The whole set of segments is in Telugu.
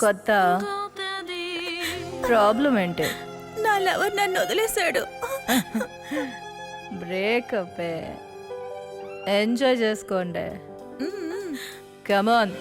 కొత్త ప్రాబ్లం ఏంటి? నా లవర్ నన్ను వదిలేశాడు. బ్రేకప్. ఎంజాయ్ చేసుకోండి. కమాన్.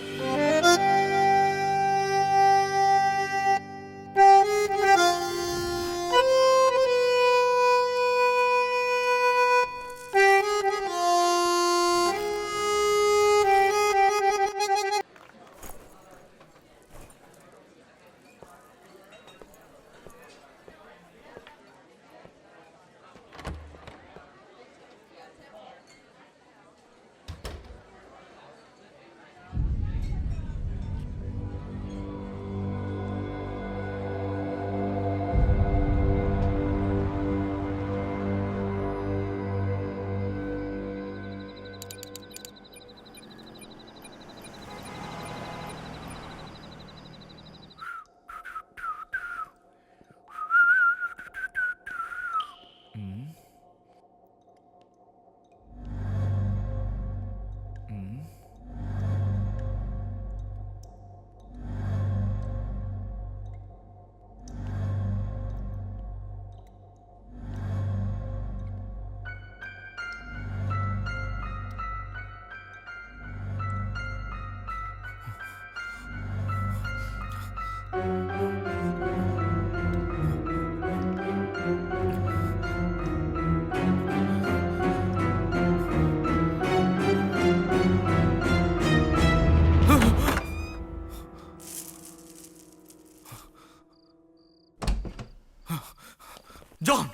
జాన్,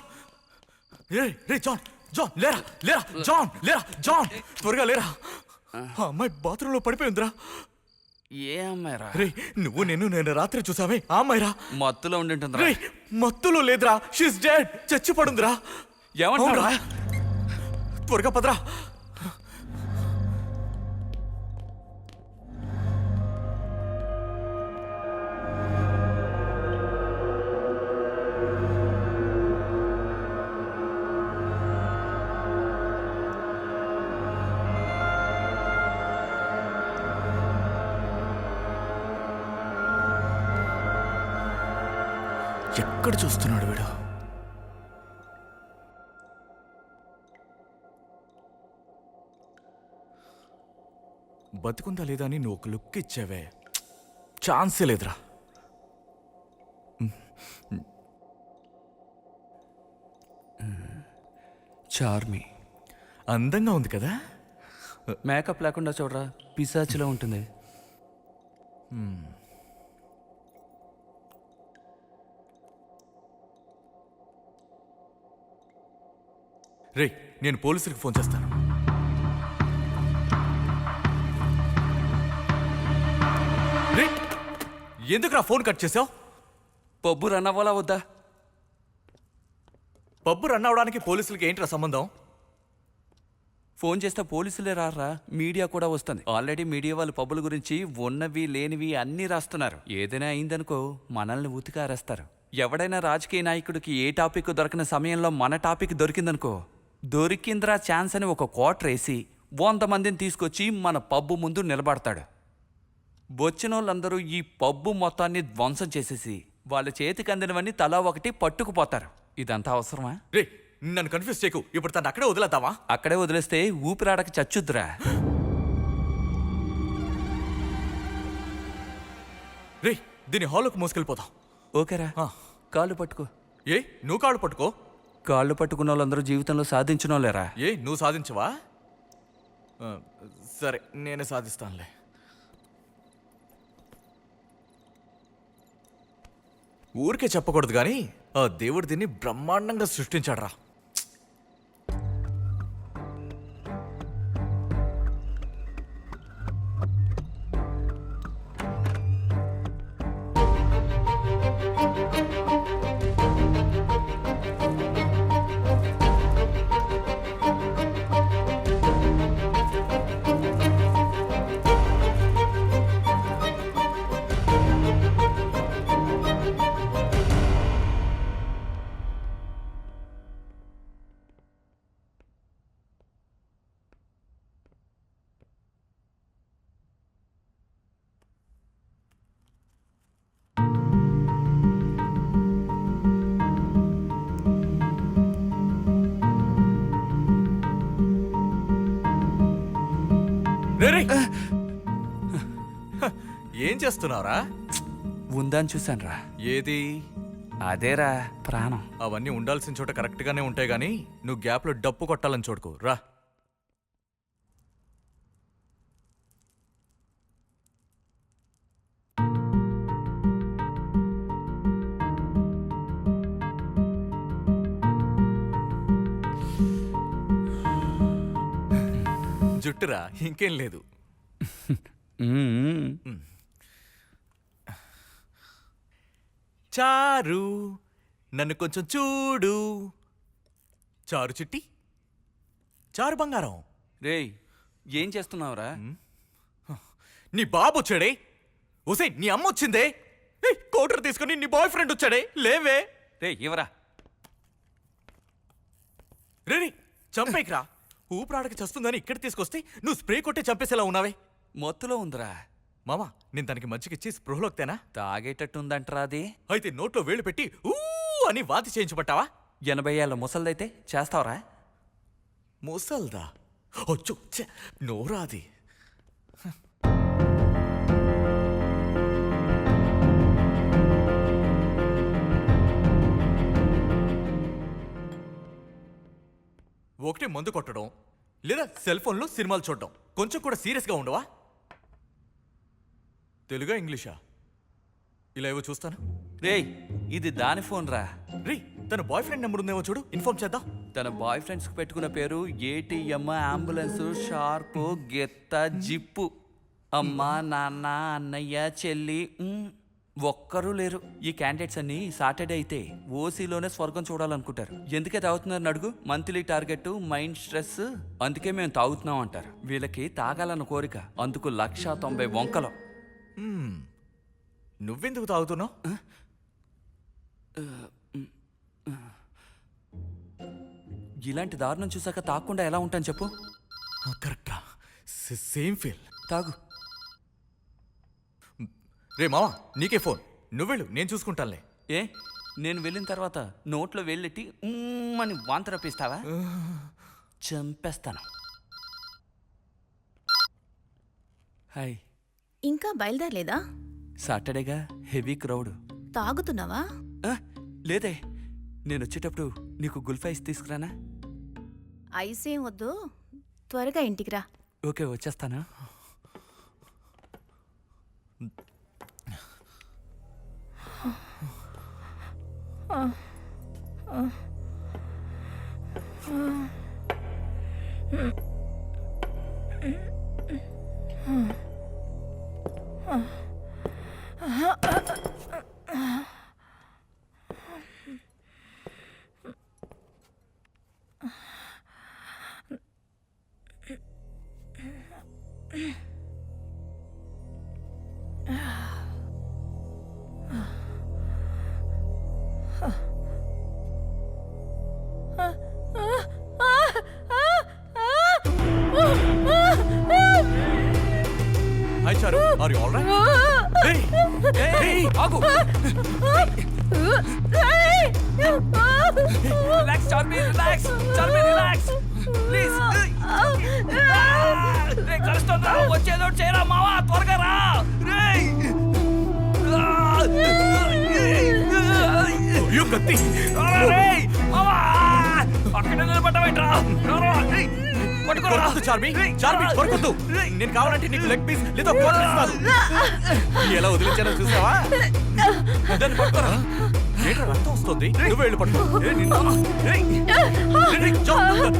రే జాన్, జాన్ లేరా, లేరా జాన్, లేరా జాన్, త్వరగా లేరా. ఆ అమ్మాయి బాత్రూంలో పడిపోయిందిరా. ఏ అమ్మాయిరా? రే నేను రాత్రి చూసావే ఆ అమ్మాయిరా. మత్తులో ఉండింటుందిరా. రే మత్తులో లేదురా, షీస్ డెడ్, చచ్చి పడుందిరా. ఏమంటారా? త్వరగా పదరా. ఎక్కడ చూస్తున్నాడు వీడు? బతుకుందా లేదా అని నువ్వు ఒక లుక్ ఇచ్చావే, ఛాన్సే లేదురా. చార్మి అందంగా ఉంది కదా. మేకప్ లేకుండా చూడరా, పిశాచిలో ఉంటుంది. రే నేను పోలీసులకు ఫోన్ చేస్తాను. రే ఎందుకు ఫోన్ కట్ చేసావు? పబ్బు రన్ అవ్వాలా వద్దా? పబ్బు రన్ అవడానికి పోలీసులకి ఏంట్రా సంబంధం? ఫోన్ చేస్తే పోలీసులే రారా, మీడియా కూడా వస్తుంది. ఆల్రెడీ మీడియా వాళ్ళు పబ్బుల గురించి ఉన్నవి లేనివి అన్నీ రాస్తున్నారు. ఏదైనా అయిందనుకో మనల్ని ఉతికారేస్తారు. ఎవడైనా రాజకీయ నాయకుడికి ఏ టాపిక్ దొరకని సమయంలో మన టాపిక్ దొరికిందనుకో, దొరికిందిరా ఛాన్స్ అని ఒక క్వార్టర్ వేసి 100 మందిని తీసుకొచ్చి మన పబ్బు ముందు నిలబడతాడు. వచ్చిన వాళ్ళందరూ ఈ పబ్బు మొత్తాన్ని ధ్వంసం చేసేసి వాళ్ళ చేతికి అందినవన్నీ తలా ఒకటి పట్టుకుపోతారు. ఇదంతా అవసరమా? రే నన్ను కన్ఫ్యూజ్ చేయకు. ఇప్పుడు తను అక్కడే వదిలేద్దామా? అక్కడే వదిలేస్తే ఊపిరాడక చచ్చుద్దురా. రే దీన్ని హాల్లోకి మోసుకెళ్ళిపోతాం. ఓకేరా, కాళ్ళు పట్టుకో. ఏ నువ్వు కాళ్ళు పట్టుకో. కాళ్ళు పట్టుకున్న వాళ్ళందరూ జీవితంలో సాధించిన వాళ్ళేరా. ఏ నువ్వు సాధించవా? సరే నేనే సాధిస్తానులే. ఊరికే చెప్పకూడదు కానీ ఆ దేవుడు దీన్ని బ్రహ్మాండంగా సృష్టించాడురా. ఏం చేస్తున్నావురా? ఉందని చూశానురా. ఏది? అదేరా ప్రాణం. అవన్నీ ఉండాల్సిన చోట కరెక్ట్ గానే ఉంటాయి గానీ నువ్వు గ్యాప్ లో డప్పు కొట్టాలని చూడకు రా. జుట్టురా, ఇంకేం లేదు. మ్మ్. చారు నన్ను కొంచెం చూడు. చారు చిట్టి, చారు బంగారం. రేయ్ ఏం చేస్తున్నావురా? నీ బాబు వచ్చాడే. ఒసే నీ అమ్మ వచ్చిందే. కోటర్ తీసుకుని నీ బాయ్ ఫ్రెండ్ వచ్చాడే. లేవే. రేయ్ ఇవరా. రే చంపేకిరా. ఊపిరాడకి చస్తుందని ఇక్కడ తీసుకొస్తే నువ్వు స్ప్రే కొట్టే చంపేసేలా ఉన్నావే. మొత్తులో ఉందిరా. మామా, నేను తనకి మజ్జిగిచ్చి స్పృహలోక్తేనా? తాగేటట్టుందంటరా అది. అయితే నోట్లో వేళ్ళు పెట్టి ఊ అని వాంతి చేయించబట్టావా? 80 ఏళ్ళ ముసల్దైతే చేస్తావరా? ముసల్దా? ఒచ్చు నోరాది. ఒకటి మందు కొట్టడం లేదా సెల్ ఫోన్లో సినిమాలు చూడడం. కొంచెం కూడా సీరియస్గా ఉండవా? తెలుగా ఇంగ్లీషా? ఇలా ఏవో చూస్తాను. రేయ్ ఇది దాని ఫోన్ రా. రీ తన బాయ్ ఫ్రెండ్ నెంబర్ ఉందేమో చూడు, ఇన్ఫార్మ్ చేద్దాం. తన బాయ్ ఫ్రెండ్స్ కు పెట్టుకున్న పేరు ఏటీఎం, అంబులెన్స్, షార్ప్, గెత్త, జిప్పు. అమ్మ నాన్న అన్నయ్య చెల్లి ఒక్కరూ లేరు. ఈ క్యాండిడేట్స్ అన్ని సాటర్డే అయితే ఓసీలోనే స్వర్గం చూడాలనుకుంటారు. ఎందుకే తాగుతున్నారు అడుగు. మంత్లీ టార్గెట్, మైండ్ స్ట్రెస్, అందుకే మేము తాగుతున్నాం అంటారు. వీళ్ళకి తాగాలన్న కోరిక, అందుకు 190 వంకలు. నువ్వెందుకు తాగుతున్నావు? ఇలాంటి దారుణం చూసాక తాగకుండా ఎలా ఉంటాను చెప్పు. కరెక్టా, సేమ్ ఫీల్. తాగు. రే మావా, నీకే ఫోన్. నువ్వెళ్ళు, నేను చూసుకుంటానులే. ఏ నేను వెళ్ళిన తర్వాత నోట్లో వెళ్ళెట్టి అని వాంతి రప్పిస్తావా? చంపేస్తాను. హాయ్. ఇంకా బయలుదేరలేదా? సాటర్డేగా, హెవీ క్రౌడ్. తాగుతున్నావా? లేదే, నేను వచ్చేటప్పుడు నీకు గుల్ఫైస్ తీసుకురానా? ఐస్ ఏం వద్దు, త్వరగా ఇంటికి రా. ఓకే వచ్చేస్తానా? Hi Charu, are you all right? ఆగు. Relax Charmi, relax Charmi, relax please. రే కలుస్తుందా? వచ్చేదో చేయరా మావా, త్వరగా రా. కత్తి అక్కడ నిలబడ్డావేంట్రా? చార్మి, చార్మి కొరకొద్దు. నేను కావాలంటే నీకు లెగ్ పీస్ లేదా క్వార్టర్ ఇస్తాను. ఎలా వదిలించానో చూసావా? దాన్ని పట్టుకోరా. ఏంట్రా రక్తం వస్తుంది? నువ్వు వెళ్ళి పట్టుకో.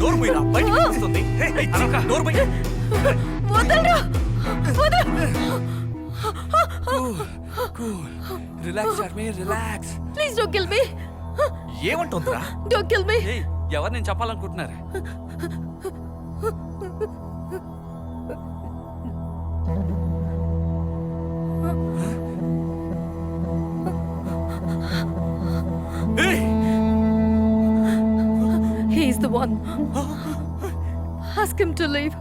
డోర్ పోయిరా, బయటికి వస్తుంది. డోర్ పోయి. Relax Charmi, relax. Please don't kill me. ఏమంటుందిరా? Don't kill me. ఎవరు నేను చెప్పాలనుకుంటున్నారు? He's the one. Ask him to leave.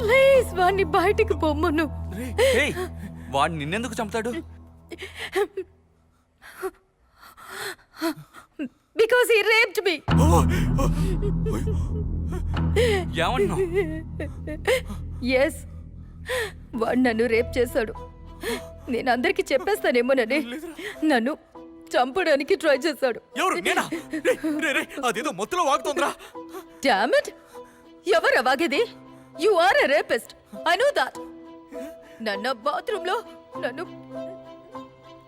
Please, వాణ్ణి బయటికి పొమ్మను. వాడు నిన్నెందుకు చంపుతాడు? Because he raped me. ఏమన్నావు? Yes. వాడు నన్ను రేప్ చేశాడు. నేను అందరికి చెప్పేస్తానేమోనని నన్ను చంపడానికి ట్రై చేశాడు. ఎవరు నేనా? రేయ్, రేయ్, రేయ్, అదేదో మొత్తులో వాగుతోందిరా. Damn it! ఎవరు వాగేది? You are a rapist. I know that. నన్ను బాత్రూమ్ లో నన్ను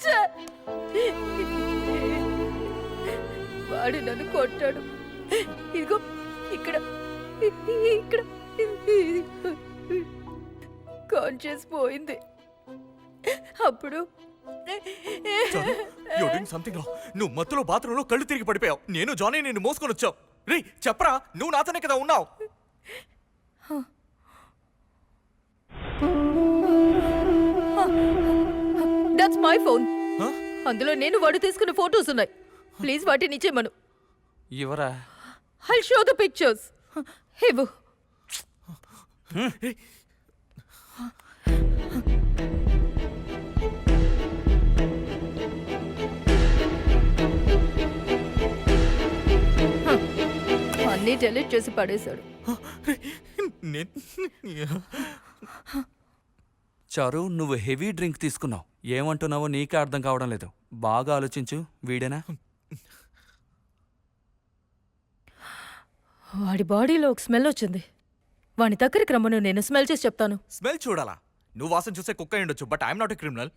ఛే! వాడు నన్ను కొట్టాడు. ఇదిగో ఇక్కడ ఇక్కడ కాన్షియస్ పోయింది. అప్పుడు సంథింగ్ నువ్వు మత్తులో బాత్రూంలో కళ్ళు తిరిగి పడిపోయావు. నేను జానీ నిన్ను మోసుకొని వచ్చావు. రేయ్ చెప్పరా, నువ్వు నాతోనే కదా ఉన్నావు. That's my phone. Huh? అందులో నేను వాడు తీసుకున్న ఫోటోస్ ఉన్నాయి. ప్లీజ్ వాటిని ఇచ్చేయమను. ఇవరా ఐల్ షో ద పిక్చర్స్. ఇవ్వు. అన్నీ డెలీట్ చేసి పడేశాడు. చారు, నువ్వు హెవీ డ్రింక్ తీసుకున్నావు. ఏమంటున్నావో నీకే అర్థం కావడం లేదు. బాగా ఆలోచించు. వీడేనా? వాడి బాడీలో ఒక స్మెల్ వచ్చింది. వాడి దగ్గరికి రమ్మను, నేను స్మెల్ చేసి చెప్తాను. స్మెల్ చూడాలా? నువ్వు వాసన చూసే కుక్క అయి ఉండొచ్చు, but I'm not a criminal.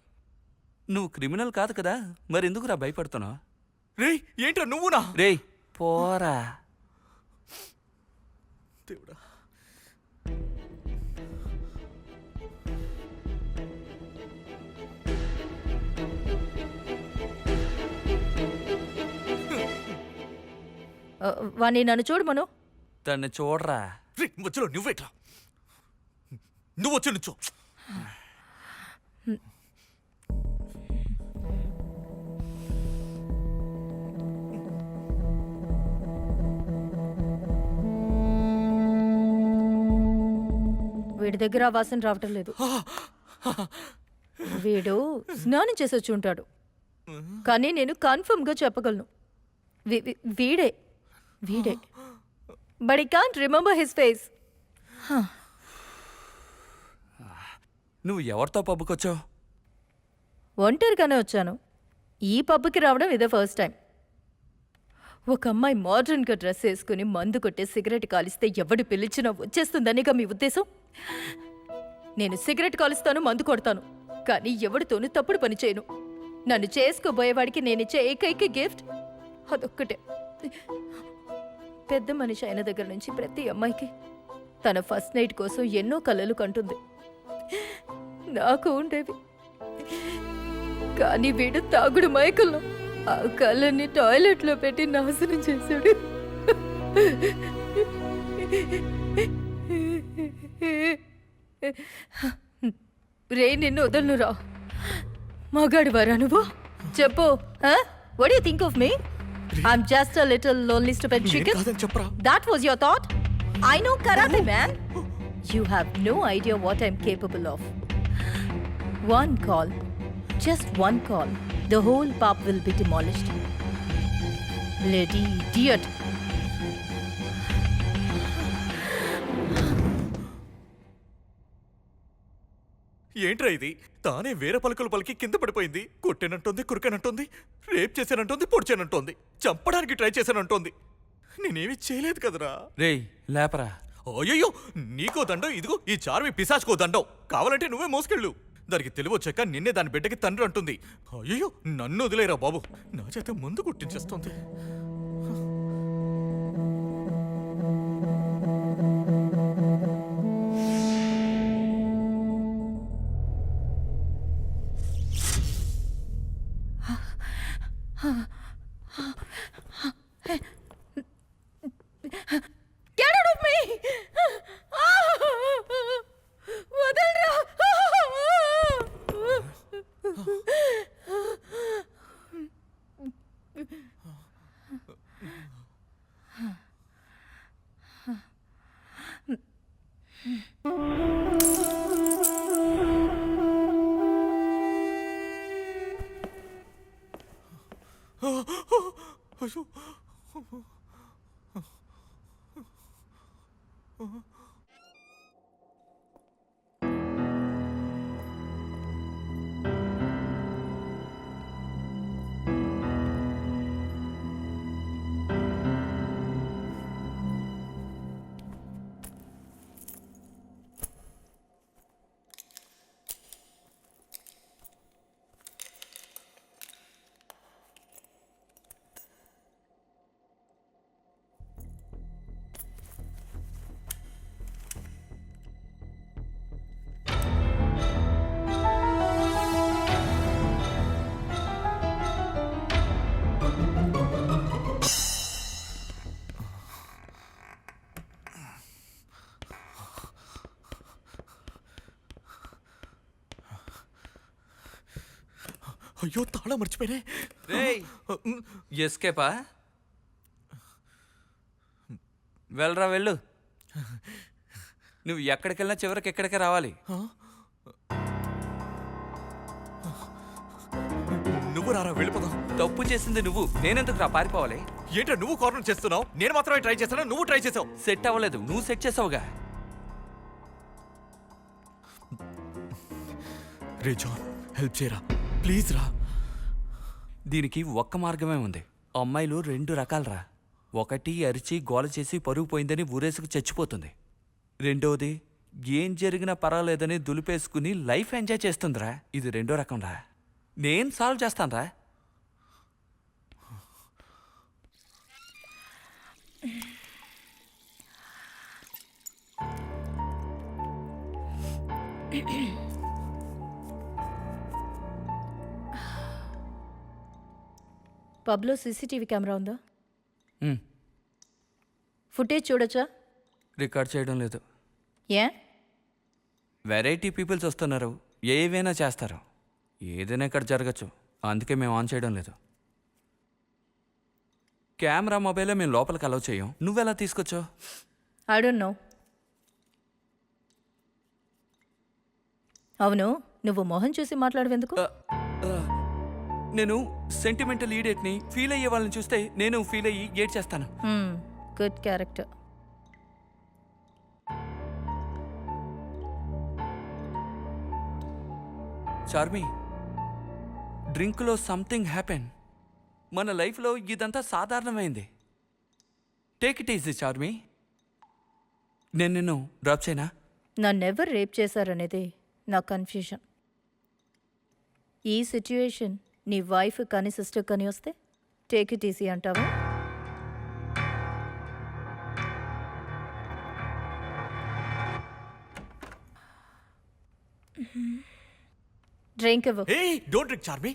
నువ్వు క్రిమినల్ కాదు కదా, మరి ఎందుకురా భయపడుతున్నావు? రేయ్ ఏంట్రా నువ్వునా? రేయ్ పోరా. దేవుడా. వాణ్ణి నన్ను చూడమను. తన్ని చూడరా. రేయ్ మధ్యలో నువ్వేట్రా? నువ్వు వచ్చి నుంచో. వీడి దగ్గర ఆ వాసన రావటం లేదు. వీడు స్నానం చేసి వచ్చి ఉంటాడు. కానీ నేను కన్ఫర్మ్ గా చెప్పగలను, వీడే వీడే. But I can't remember his face. నువ్వు ఎవరితో పబ్బుకొచ్చావు? ఒంటరిగానే వచ్చాను. ఈ పబ్కి రావడం ఇదే ఫస్ట్ టైం. ఒక అమ్మాయి మోడర్న్గా డ్రెస్ వేసుకుని మందు కొట్టే సిగరెట్ కాలిస్తే ఎవడు పిలిచినా వచ్చేస్తుందనిగా మీ ఉద్దేశం? నేను సిగరెట్ కాలుస్తాను, మందు కొడతాను, కానీ ఎవడితోనూ తప్పుడు పని చేయను. నన్ను చేసుకోబోయేవాడికి నేనిచ్చే ఏకైక గిఫ్ట్ అదొక్కటే. పెద్ద మనిషి అయిన దగ్గర నుంచి ప్రతి అమ్మాయికి తన ఫస్ట్ నైట్ కోసం ఎన్నో కలలు కంటుంది. నాకు ఉండేవి. కానీ వీడు తాగుడు మైకల్లో ఆ కళ్ళని టాయిలెట్లో పెట్టి నాశనం చేశాడు. రే నిన్ను వదలను రా. మగాడి వరా నువ్వు? చెప్పు. What you think of me? I'm just a little lonely stupid chicken. కాదని చెప్పరా. That was your thought? I know karate, man. You have no idea what I'm capable of. One call, just one call, the whole pub will be demolished. Bloody idiot. ఏంట్రా ఇది? తానే వేరే పలుకులు పలికి కింద పడిపోయింది. కొట్టేనంటోంది, కురికానంటోంది, రేప్ చేశానంటోంది, పొడిచానంటోంది, చంపడానికి ట్రై చేశానంటోంది. నేనేమి చేయలేదు కదరా. రేయ్ లేపరా. అయ్యో నీకో దండం, ఇదిగో ఈ చార్మి పిశాచ్కో దండం. కావాలంటే నువ్వే మోసుకెళ్ళు. దానికి తెలివొచ్చాక నిన్నే దాని బిడ్డకి తండ్రి అంటుంది. అయ్యో నన్ను వదిలేరా బాబు, నా చేత ముందు కుట్టించేస్తోంది. Get out of me! వదలరా. అయ్యో అయ్యో తాళం మర్చిపోయినే. రేయ్ ఎస్కేపా వెళ్ళరా వెళ్ళు. నువ్వు ఎక్కడికెళ్ళినా చివరికి ఎక్కడికే రావాలి. నువ్వు రారా, వెళ్ళిపోదాం. తప్పు చేసింది నువ్వు, నేనెందుకు రా పారిపోవాలి? ఏంటో నువ్వు కార్నర్ చేస్తున్నావు? నేను మాత్రమే ట్రై చేస్తాను, నువ్వు ట్రై చేసావు. సెట్ అవ్వలేదు, నువ్వు సెట్ చేసావుగా. రే జాన్, హెల్ప్ చేయరా ప్లీజ్ రా. దీనికి ఒక్క మార్గమే ఉంది. అమ్మాయిలు 2 రకాలరా. ఒకటి అరిచి గోల చేసి పరుగు పోయిందని ఊరేసుకు చచ్చిపోతుంది. రెండోది ఏం జరిగినా పర్వాలేదని దులిపేసుకుని లైఫ్ ఎంజాయ్ చేస్తుందిరా. ఇది 2వ రకం రా. నేను సాల్వ్ చేస్తానురా. పబ్లో సీసీటీవీ కెమెరా ఉందా? ఉమ్, ఫుటేజ్ చూడొచ్చా? రికార్డ్ చేయడం లేదు. ఏ? వెరైటీ పీపుల్స్ వస్తున్నారు, ఏవైనా చేస్తారు. ఏదైనా ఇక్కడ జరగచ్చు, అందుకే మేము ఆన్ చేయడం లేదు. కెమెరా మొబైలే మేము లోపలికి అలౌ చేయం. నువ్వెలా తీసుకొచ్చావు? I don't know. అవును, నువ్వు మొహం చూసి మాట్లాడవెందుకు? నేను సెంటిమెంటల్ ఈడియట్ని. ఫీల్ అయ్యే వాళ్ళని చూస్తే నేను ఫీల్ అయ్యి ఏడ్ చేస్తాను. Good character. చార్మి, డ్రింక్లో సంథింగ్ హ్యాపెన్. మన లైఫ్లో ఇదంతా సాధారణమైంది. Take it easy Charmi. నేను నిన్ను డ్రాప్ చేయనా? నన్నెవరు రేప్ చేశారనేది నా కన్ఫ్యూజన్. ఈ సిచ్యుయేషన్ నీ వైఫ్ కానీ సిస్టర్ కానీ వస్తే టేక్ ఇట్ ఈజీ అంటావా? డ్రింక్ ఇవ్వు. ఏ డోంట్ డ్రింక్ చార్మి,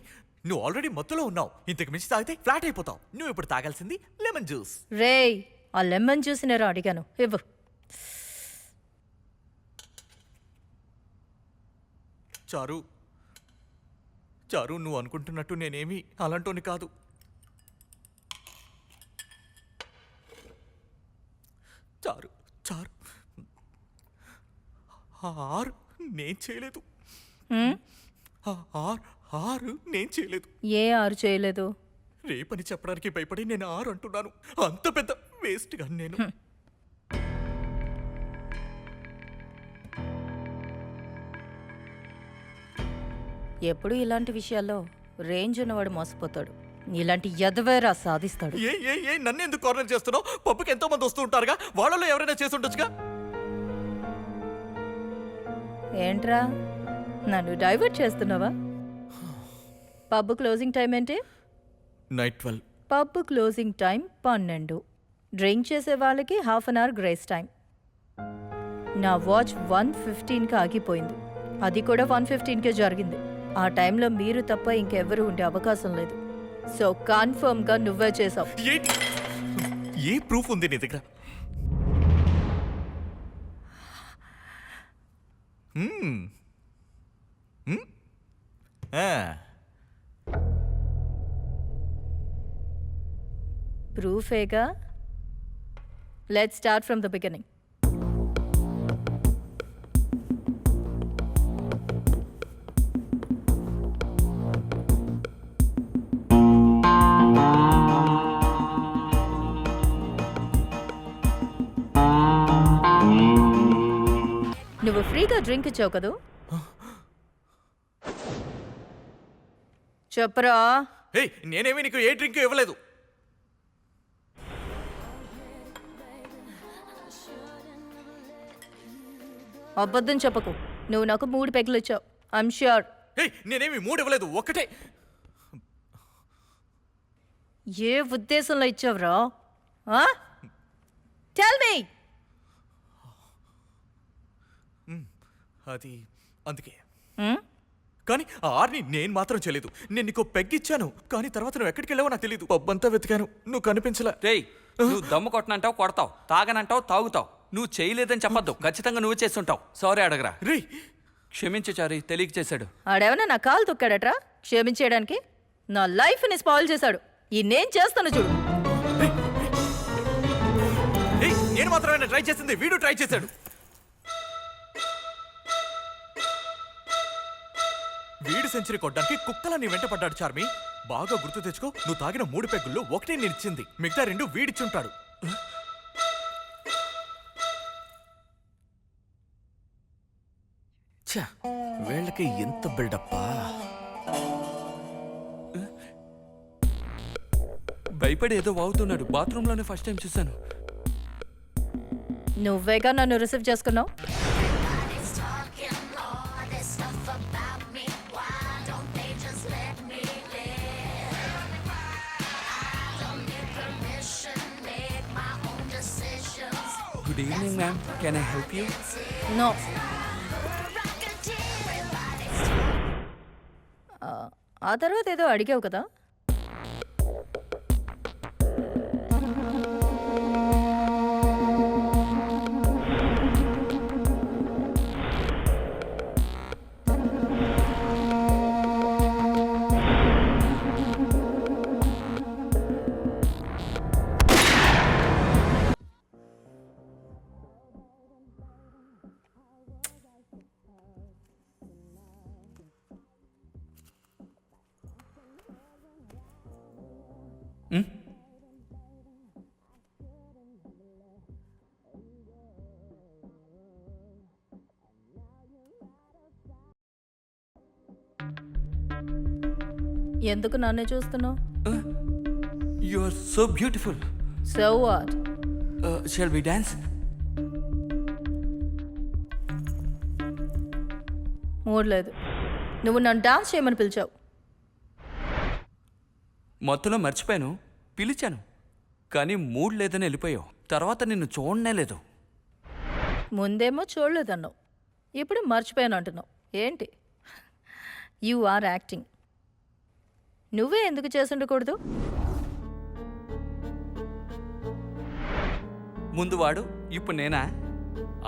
నువ్వు ఆల్రెడీ మత్తులో ఉన్నావు. ఇంతకు మించి తాగితే ఫ్లాట్ అయిపోతావు. నువ్వు ఇప్పుడు తాగాల్సింది లెమన్ జ్యూస్. రేయ్, ఆ లెమన్ జ్యూస్ నేను అడిగాను, ఇవ్వు. చారు, చారు, నువ్వు అనుకుంటున్నట్టు నేనేమి అలాంటోని కాదు. చారు, చారు, ఆరు నేను చేయలేదు. హ్మ్? ఆరు నేను చేయలేదు. ఏ ఆరు చేయలేదు? రేపని చెప్పడానికి భయపడి నేను ఆరు అంటున్నాను. అంత పెద్ద వేస్ట్గా నేను. ఎప్పుడు ఇలాంటి విషయాల్లో రేంజ్ ఉన్నవాడు మోసపోతాడు. ఇలాంటి ఎదవేరా సాధిస్తాడు. ఏ ఏ ఏ నన్ను ఎందుకు కార్నర్ చేస్తున్నావు? పప్పుకి ఎంతో మంది వస్తూ ఉంటారుగా, వాళ్ళలో ఎవరైనా చేసి ఉండొచ్చుగా. ఏంట్రా, నన్ను డైవర్ట్ చేస్తున్నావా? పబ్ క్లోజింగ్ టైం ఏంటి? Night 12. Pub closing time 12. Drink చేసే వాళ్ళకి ½ అన్ అవర్ గ్రేస్ టైం. నా వాచ్ 1:15కి ఆగిపోయింది. అది కూడా 1:15కే జరిగింది. ఆ టైంలో మీరు తప్ప ఇంకెవరు ఉండే అవకాశం లేదు. సో కన్ఫర్మ్గా నువ్వే చేసావు. ఏంటి? ఏ ప్రూఫ్ ఉంది నీ దగ్గర? ప్రూఫేగా. Let's start from the beginning. నువ్వు ఫ్రీగా డ్రింక్ ఇచ్చావు కదూ? చెప్పరా. హే, నేనేమి నీకు ఏ డ్రింక్ ఇవ్వలేదు. అబద్ధం చెప్పకు. నువ్వు నాకు 3 పెగ్గులు ఇచ్చావు. I'm sure. హే, నేనేమి 3 ఇవ్వలేదు, ఒక్కటే. ఏ ఉద్దేశంలో ఇచ్చావురా? Tell me. అది అందుకే. కానీ ఆ ఆర్ని నేను మాత్రం చేయలేదు. నేను నీకు పెగ్గిచ్చాను, కానీ తర్వాత నువ్వు ఎక్కడికి వెళ్ళావో నాకు తెలియదు. పబ్బంతా వెతికాను, నువ్వు కనిపించలే. రేయ్, నువ్వు దమ్ము కొట్టనంటావు, కొడతావు. తాగనంటావు, తాగుతావు. నువ్వు చేయలేదని చెప్పొద్దు, ఖచ్చితంగా నువ్వు చేస్తుంటావు. సారీ అడగరా. రే, క్షమించు చారి, తెలియక చేశాడు. ఆడేమన్నా నా కాలు తొక్కాడట్రా? క్షమించేయడానికి? నా లైఫ్ని స్పాయిల్ చేశాడు. ఈ నేను చేస్తాను చూడు. ఏయ్, నేను మాత్రమే ట్రై చేసింది, వీడు ట్రై చేశాడు. వీడు సెంచరీ కొట్టడానికి కుక్కలా నీ వెంట పడ్డాడు చార్మి. బాగా గుర్తు తెచ్చుకో, నువ్వు తాగిన 3 పెగ్గుల్లో ఒకటే నేను ఇచ్చింది, మిగతా 2 వీడిచ్చుంటాడు. వీళ్ళకి ఎంత బిల్డప్పా. భయపడి ఏదో వాగుతున్నాడు. బాత్రూంలోనే ఫస్ట్ టైం చూశాను. నువ్వేగా నన్ను రిసీవ్ చేసుకున్నావు. Good evening ma'am, can I help you? No. ఆ తర్వాత ఏదో అడిగావు కదా. ఎందుకు నన్నే చూస్తున్నావు? You are so beautiful. So what? Shall we dance? Mood లేదు. నువ్వు నన్ను డాన్స్ చేయమని పిలిచావు. మొత్తంలో మర్చిపోయాను, పిలిచాను, కానీ మూడ్ లేదని వెళ్ళిపోయావు. తర్వాత నిన్ను చూడనే లేదు. ముందేమో చూడలేదన్నావు, ఇప్పుడు మర్చిపోయాను అంటున్నావు. ఏంటి? You are acting. నువ్వే ఎందుకు చేసుండకూడదు? ముందు వాడు, ఇప్పుడు నేనా?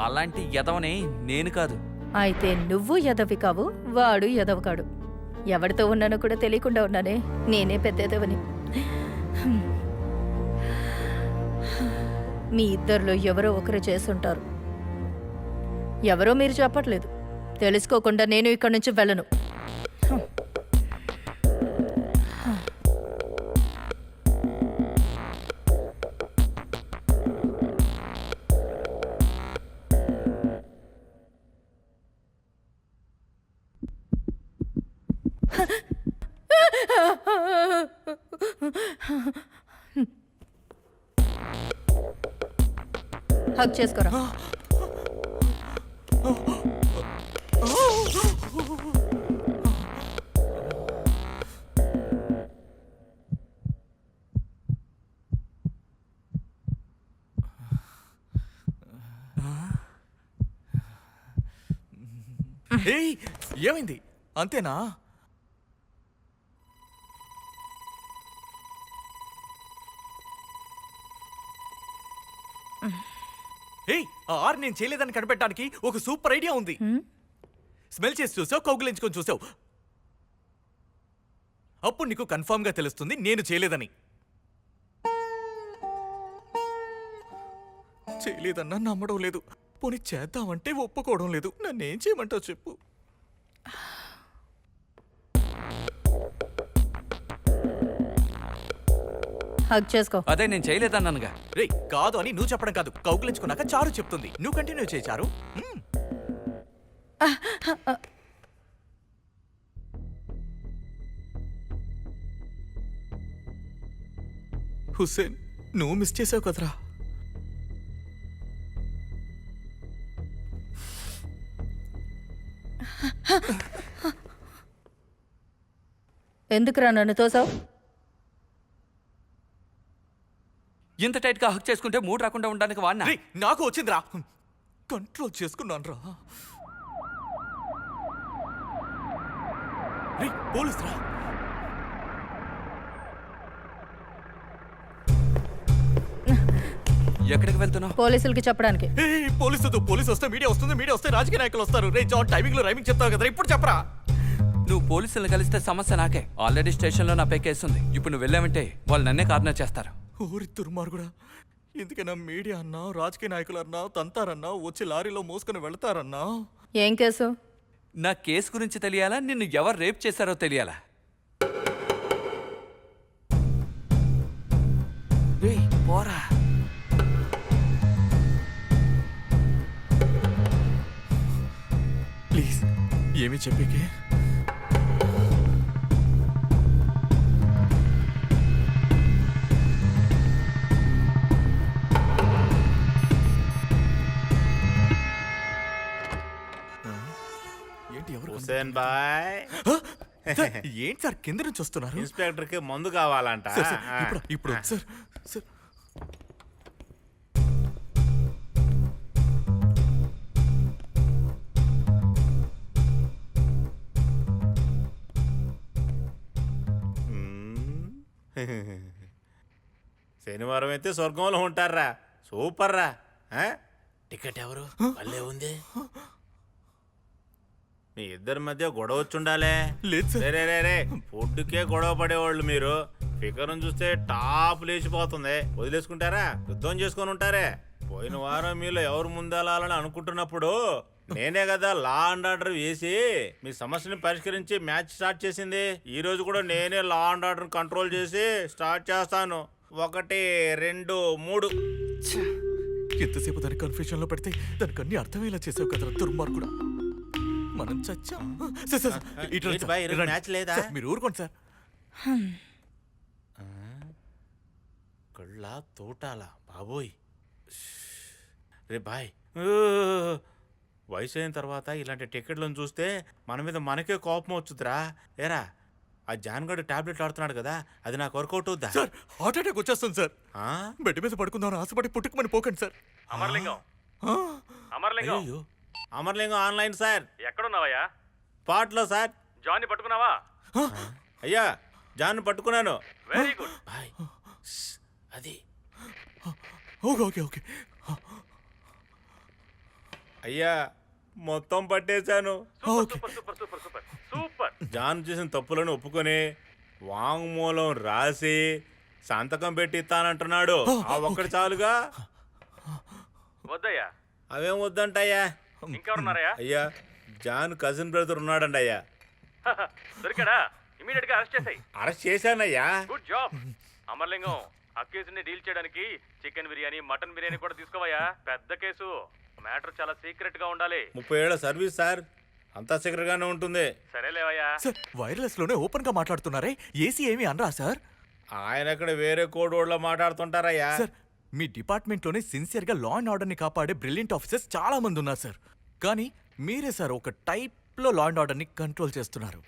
అలాంటి ఎదవనే నేను కాదు. అయితే నువ్వు ఎదవి కావు, వాడు ఎదవ కాడు. ఎవరితో ఉన్నానో కూడా తెలియకుండా ఉన్నానే. నేనే పెద్ద ఎదవని. మీ ఇద్దరిలో ఎవరో ఒకరు చేసుంటారు. ఎవరో మీరు చెప్పట్లేదు. తెలుసుకోకుండా నేను ఇక్కడి నుంచి వెళ్ళను. హక్ చేసుకోరా. ఏయ్, ఏమైంది? అంతేనా? ఏయ్, ఆ ఆర్ నేను చేయలేదని కనిపెట్టడానికి ఒక సూపర్ ఐడియా ఉంది. స్మెల్ చేసి చూసావు, కౌగులించుకొని చూసావు. అప్పుడు నీకు కన్ఫర్మ్ గా తెలుస్తుంది నేను చేయలేదని. చేయలేదన్నా నమ్మడం లేదు. పోనీ చేద్దామంటే ఒప్పుకోవడం లేదు. నన్నేం చేయమంటావు చెప్పు. హక్ చేసుకో. అదే నేను చేయలేదన్నానుగా. రే, కాదు అని నువ్వు చెప్పడం కాదు, కౌగులించుకున్నాక చారు చెప్తుంది. నువ్వు కంటిన్యూ చేయి చారు. హుస్సేన్, నువ్వు మిస్ చేసావు కదరా. ఎందుకురా నన్ను తోసావు? ఇంత టైట్ గా హక్ చేసుకుంటే మూడ్ రాకుండా ఉండడానికి వాడినా? రే, నాకు వచ్చిందిరా. కంట్రోల్ చేసుకున్నాను రా. రే, పోలీస్ రా. ఎక్కడికి వెళ్తున్నావు? పోలీసులకి చెప్పడానికి. పోలీసు వస్తే మీడియా వస్తుంది, మీడియా వస్తే రాజకీయ నాయకులు వస్తారు. రే జాన్, టైమింగ్ లో రైమింగ్ చెప్తావు కదా, ఇప్పుడు చెప్పరా. నువ్వు పోలీసులు కలిస్తే సమస్య నాకే. ఆల్రెడీ స్టేషన్లో నాపై కేసు ఉంది. ఇప్పుడు నువ్వు వెళ్ళావంటే వాళ్ళు నన్నే కార్నర్ చేస్తారు. ఊరి దుర్మార్గుడా, ఎందుకైనా మీడియా అన్నావు, రాజకీయ నాయకులు అన్నావు, తంతారన్నావు, వచ్చి లారీలో మోసుకొని వెళ్తారన్నావు. ఏం కేసు? నా కేసు గురించి తెలియాలా, నిన్ను ఎవరు రేప్ చేశారో తెలియాలా? రేయ్, పోరా. ప్లీజ్ ఏమి చెప్పేకే. ఏంటి ఎవరు హుసేన్ బాయ్, సార్, ఏంటి సార్ కింద నుంచి వస్తున్నారు? ఇన్స్పెక్టర్ కి మందు కావాలంట. సార్, సార్, ఇప్పుడు సార్ సార్ శనివారం అయితే స్వర్గంలో ఉంటారా. సూపర్ రా. టికెట్ ఎవరు? భలే ఉంది. మీ ఇద్దరి మధ్య గొడవ వచ్చుండాలే. లేదు సార్. రే రే రే, ఫుడ్కే గొడవ పడేవాళ్ళు మీరు. ఫిగర్ను చూస్తే టాప్ లేచిపోతుంది. వదిలేసుకుంటారా? యుద్ధం చేసుకొని ఉంటారే. పోయిన వారం మీలో ఎవరు ముందెళ్ళాలని అనుకుంటున్నప్పుడు నేనే కదా లా అండ్ ఆర్డర్ వేసి మీ సమస్యని పరిష్కరించి మ్యాచ్ స్టార్ట్ చేసింది. ఈ రోజు కూడా నేనే లా అండ్ ఆర్డర్ కంట్రోల్ చేసి స్టార్ట్ చేస్తాను. 1 2 3. ఎంతసేపు దాన్ని కన్ఫ్యూజన్ లో పెడితే దానికి అన్ని అర్థమయ్యేలా చేసావు కదా దుర్మార్గుడా. మనం చచ్చాం. సార్, సార్, ఇటు రండి ఏంటి సార్, బాయ్, ఈరోజు రండి. మ్యాచ్ లేదా? సార్, మీరు ఊరుకోండి సార్. కళ్ళ తోటాల బాబోయ్. రే బాయ్, వయసు అయిన తర్వాత ఇలాంటి టికెట్లను చూస్తే మన మీద మనకే కోపం వచ్చుద్రా. ఏరా, ఆ జాన్గడ్ టాబ్లెట్ ఆడుతున్నాడు కదా, అది నాకు వర్కౌట్ అవుద్దా? సార్, హార్ట్ అటాక్ వచ్చేస్తుంది సార్. ఆ? బెడ్ మీద పడుకుందాం ఆశపడి పుట్టుకుమని పోకండి సార్. అమర్లింగం ఆ? అమర్లింగం అయ్యో, అమర్లింగం ఆన్లైన్ సార్. ఎక్కడున్నావయ్యా? పాట్లో సార్. జాన్ని పట్టుకున్నావా? అయ్యా, జాన్ పట్టుకున్నాను. Very good. బాయ్, అది ఓకే ఓకే ఓకే. అయ్యా, మొత్తం పట్టేశాను. Okay. Super super super super super. John చేసిన తప్పులను ఒప్పుకొని వాంగ్మూలం రాసి సంతకం పెట్టి ఇస్తానంటున్నాడు. ఆ ఒక్కటి చాలుగా. వద్దయ్యా. అవేం వద్దంటయ్యా. ఇంకెవరున్నారయ్యా? అయ్యా, జాన్ కజిన్ బ్రదర్ ఉన్నాడండి అయ్యా. దొరికాడా? ఇమీడియట్ గా అరెస్ట్ చేసాయి. అరెస్ట్ చేశానయ్యా. Good job. అమర్లింగం, అక్యూజ్ ని డీల్ చేయడానికి చికెన్ బిర్యానీ, మటన్ బిర్యానీ కూడా తీసుకోవయ్యా. పెద్ద కేసు, మ్యాటర్ చాలా సీక్రెట్ గా ఉండాలి. 30 ఏళ్ల సర్వీస్ సార్, అంతా సీక్రెట్గానే ఉంటుంది. సరేలేవయ్యా. సార్, వైర్లెస్ లోనే ఓపెన్ గా మాట్లాడుతున్నారే, ఏసీ ఏమి అనరా సార్? ఆయన అక్కడ వేరే కోడ్ వర్డ్లో మాట్లాడుతుంటారయ్యా. సార్, మీ డిపార్ట్మెంట్ లోనే సిన్సియర్ గా లా అండ్ ఆర్డర్ ని కాపాడే బ్రిలియంట్ ఆఫీసర్స్ చాలా మంది ఉన్నారు సార్. కానీ మీరే సార్ ఒక టైప్ లో లా అండ్ ఆర్డర్ ని కంట్రోల్ చేస్తున్నారు.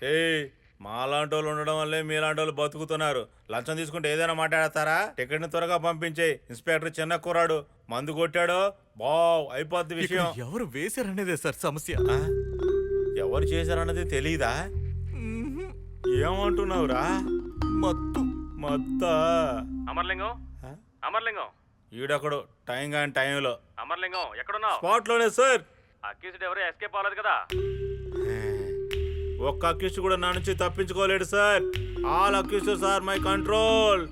మాలాంటి వాళ్ళు ఉండడం వల్లే మీలాంటి వాళ్ళు బతుకుతున్నారు. లంచం తీసుకుంటే ఏదైనా మాట్లాడతారా? టికెట్ ని త్వరగా పంపించేయి. ఇన్స్పెక్టర్ చిన్న కుర్రాడు, మందు కొట్టాడో బావ్ అయిపోద్ది ఇక్కడ విషయం. ఎవరు వేశారనేదే సార్ సమస్య. ఆ? ఎవరు చేశారన్నది తెలీదా? ఏమంటున్నావురా? మత్తు. మొత్తా అమర్లింగం, అమర్లింగం, ఈడొకడు టైం కాని టైంలో అమర్లింగం ఎక్కడున్నావు? స్పాట్ లోనే సార్. అక్యూజ్డ్ ఎవరు ఎస్కేప్ అవ్వలేదు కదా? ఒక్క అక్యూస్ కూడా నా నుంచి తప్పించుకోలేడు sir. All accuses are my control.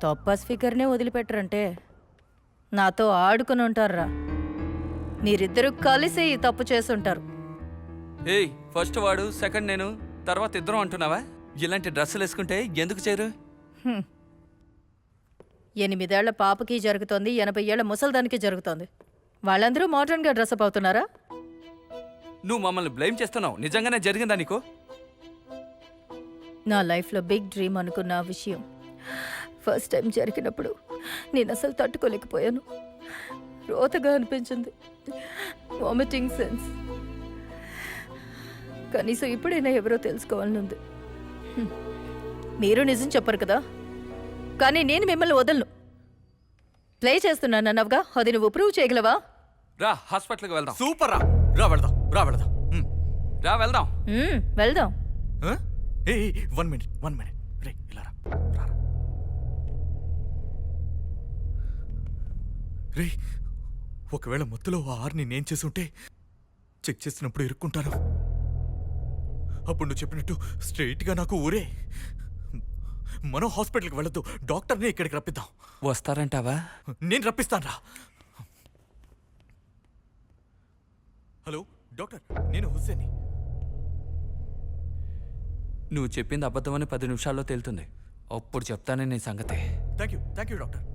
తప్ప స్పీకర్నే వదిలిపెట్టరంటే నాతో ఆడుకుని ఉంటారా? మీరిద్దరూ కలిసి ఈ తప్పు చేసుంటారు. ఏయ్, ఫస్ట్ వాడు, సెకండ్ నేను, తర్వాత ఇద్దరం అంటున్నావా? ఇలాంటి డ్రెస్సులు వేసుకుంటే ఎందుకు చేరు? 8 ఏళ్ల పాపకి జరుగుతోంది, 80 ఏళ్ల ముసల్దానికి జరుగుతోంది. వాళ్ళందరూ మోడర్న్గా డ్రెస్అప్ అవుతున్నారా? నువ్వు మమ్మల్ని బ్లేమ్ చేస్తున్నావు. నిజంగానే జరిగిందా నీకు? నా లైఫ్లో బిగ్ డ్రీమ్ అనుకున్న ఆ విషయం ఫస్ట్ టైం జరిగినప్పుడు నేను అసలు తట్టుకోలేకపోయాను. రోతగా అనిపించింది, వామిటింగ్ సెన్స్. కనీసం ఇప్పుడైనా ఎవరో తెలుసుకోవాలనుంది. మీరు నిజం చెప్పరు కదా, కానీ నేను మిమ్మల్ని వదలను. ప్లే చేస్తున్నాను అన్నవగా, అది నువ్వు ప్రూవ్ చేయగలవా? రా, హాస్పిటల్కి వెళ్దాం. సూపర్ రా. రా వెళ్దాం, రా వెళ్దాం. రా వెళ్దాం. వెళ్దాం. ఆ? ఏ 1 మినిట్ రే ఇలా రా రే ఒకవేళ మొత్తులో ఆ ఆర్ని నేను చేసుంటే చెక్ చేసినప్పుడు ఇరుక్కుంటాను. అప్పుడు నువ్వు చెప్పినట్టు స్ట్రైట్గా నాకు ఊరే. మనం హాస్పిటల్కి వెళ్ళొద్దు, డాక్టర్ని ఇక్కడికి రప్పిద్దాం. వస్తారంటావా? నేను రప్పిస్తాను రా. హలో డాక్టర్, నేను హుస్సేన్ని. నువ్వు చెప్పింది అబద్ధమని 10 నిమిషాల్లో తేలుతుంది. అప్పుడు చెప్తానే నీ సంగతి. Thank you doctor.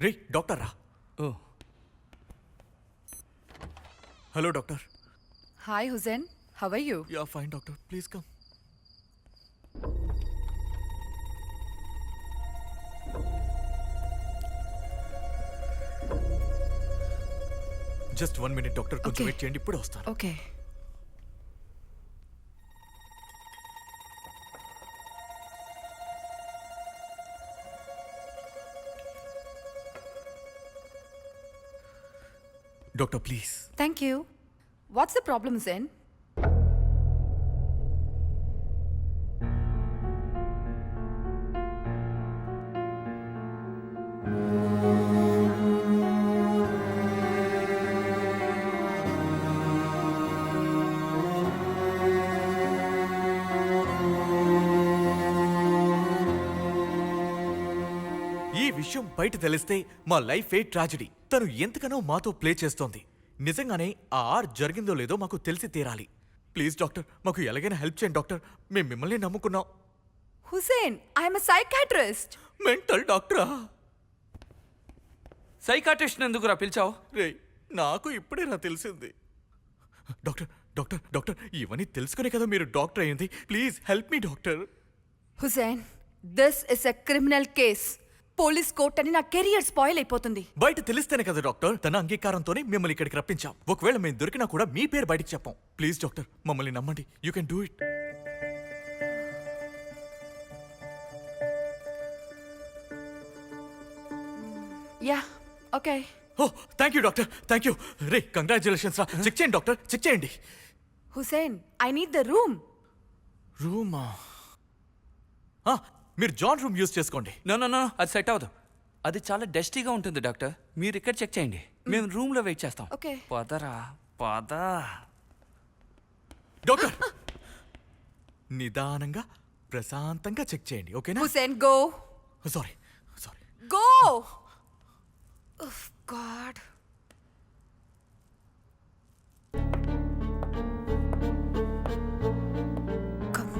రే డాక్టర్ రా. Oh hello doctor. Hi, Hussein. How are you? Yeah fine doctor, please come. Just 1 minute doctor, కొంచెం Okay. వెయిట్ చేయండి, ఇప్పుడే వస్తాను. Okay. Doctor please. Thank you. What's the problem, Hussein? ఈ విషయం బయట తెలిస్తే మా లైఫే ట్రాజడీ. తను ఎంతగానో మాతో ప్లే చేస్తోంది. నిజంగానే ఆ ఆర్ జరిగిందో లేదో మాకు తెలిసి తీరాలి. ప్లీజ్ డాక్టర్, మాకు ఎలాగైనా హెల్ప్ చేయండి డాక్టర్. మేము మిమ్మల్ని నమ్ముకున్నాం. Hussein, I am a psychiatrist. Mental డాక్టరా? సైకాట్రిస్ట్ ఎందుకురా పిలిచావు? రే నాకు ఇప్పుడే నా తెలిసింది. డాక్టర్ డాక్టర్ డాక్టర్, ఇవన్నీ తెలుసుకునే కదా మీరు డాక్టర్ అయింది. Please help me doctor. Hussein, this is a criminal case. Police court అని నా కెరియర్ స్పాయిల్ అయిపోతుంది. బయట తెలిస్తేనే కదా డాక్టర్, తన అంగీకారంతోనే మిమ్మల్ని ఇక్కడికి రప్పించాం. ఒకవేళ మేము దొరికినా కూడా మీ పేరు బయటికి చెప్పాం. ప్లీజ్ డాక్టర్, మమ్మల్ని నమ్మండి. You can do it. Ya, okay. Oh thank you doctor, thank you. రే కంగ్రాచులేషన్స్ రా. చెక్ చేయండి డాక్టర్, చెక్ చేయండి. Hussein, I need the room. రూమా? మీరు జాన్ రూమ్ యూజ్ చేసుకోండి. నో అది సెట్ అవ్వదు. అది చాలా డస్టీగా ఉంటుంది డాక్టర్. మీరు ఇక్కడ చెక్ చేయండి, మేము రూమ్లో వెయిట్ చేస్తాం. Okay. పదరా పద. డాక్టర్ నిదానంగా ప్రశాంతంగా చెక్ చేయండి, ఓకేనా? Hussein, go. Sorry. Go. Oh, God. Come.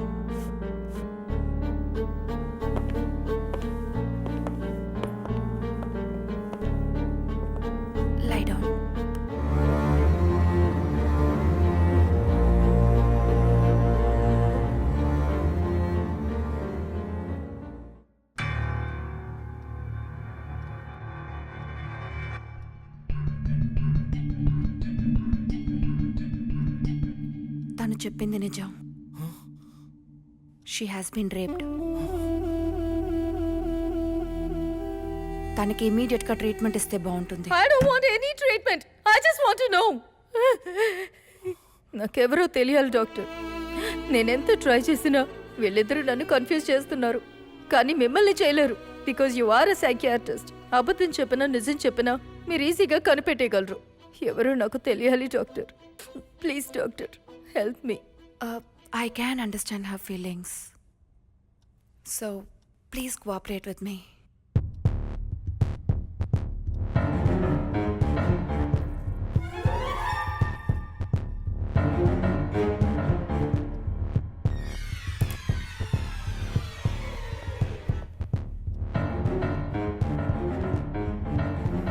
Lie down. తను చెప్పింది నిజం. She has been raped. తనకి ఇమీడియట్ గా ట్రీట్మెంట్ ఇస్తే బాగుంటుంది. I don't want any treatment. I just want to know. నాకెవరో తెలియాలి డాక్టర్. నేనెంత ట్రై చేసినా వీళ్ళిద్దరూ నన్ను కన్ఫ్యూజ్ చేస్తున్నారు. కానీ మిమ్మల్ని చేయలేరు. Because you are a psychiatrist. అబద్ధం చెప్పినా నిజం చెప్పినా మీరు ఈజీగా కనిపెట్టేయగలరు. ఎవరో నాకు తెలియాలి doctor. Please doctor, help me. I can understand her feelings. So, please cooperate with me.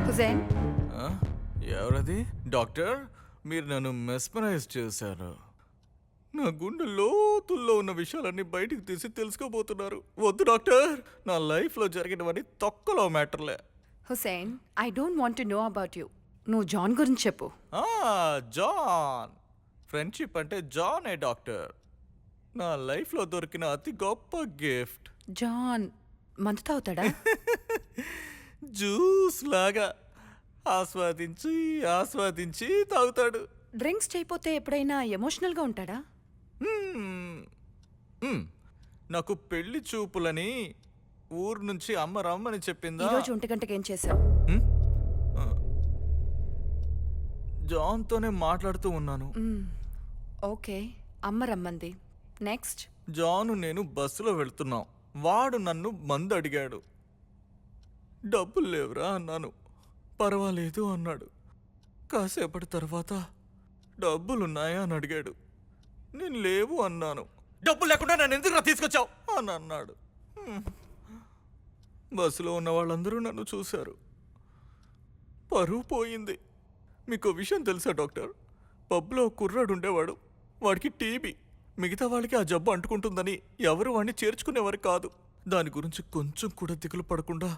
Hussein, ఎవరది? డాక్టర్, మీరు నన్ను మెస్మరైజ్ చేశారు. నా గుండె లోతుల్లో ఉన్న విషయాలన్నీ బయటికి తీసి తెలుసుకోబోతున్నారు. వద్దు డాక్టర్, నా లైఫ్లో జరిగినవన్నీ తొక్కలో మ్యాటర్లే. Hussein, I don't want to know about you. నువ్వు జాన్ గురించి చెప్పు. జాన్ ఫ్రెండ్షిప్ అంటే జాన్ ఏ డాక్టర్. నా లైఫ్లో దొరికిన అతి గొప్ప గిఫ్ట్. జాన్ మందు తాగుతాడా? జ్యూస్ లాగా ఆస్వాదించి ఆస్వాదించి తాగుతాడు. డ్రింక్స్ చేయకపోతే ఎప్పుడైనా ఎమోషనల్గా ఉంటాడా? మ్మ్. మ్మ్. నాకు పెళ్లి చూపులని ఊరు నుంచి అమ్మ రమ్మని చెప్పిందా? ఈరోజు 1 గంటకి ఏం చేసావు? జాన్తోనే మాట్లాడుతూ ఉన్నాను. ఓకే, అమ్మ రమ్మంది. నెక్స్ట్? జాను నేను బస్సులో వెళ్తున్నాం. వాడు నన్ను మందు అడిగాడు. డబ్బులు లేవురా అన్నాను. పర్వాలేదు అన్నాడు. కాసేపటి తర్వాత డబ్బులున్నాయా అని అడిగాడు. నేను లేవు అన్నాను. డబ్బులు లేకుండా నన్ను ఎందుకు తీసుకొచ్చావు అని అన్నాడు. బస్సులో ఉన్న వాళ్ళందరూ నన్ను చూశారు. పరువు పోయింది. మీకు విషయం తెలుసా డాక్టర్? పబ్లో కుర్రాడు ఉండేవాడు. వాడికి టీబీ. మిగతా వాళ్ళకి ఆ జబ్బు అంటుకుంటుందని ఎవరు వాడిని చేర్చుకునేవారు కాదు. దాని గురించి కొంచెం కూడా దిగులు పడకుండా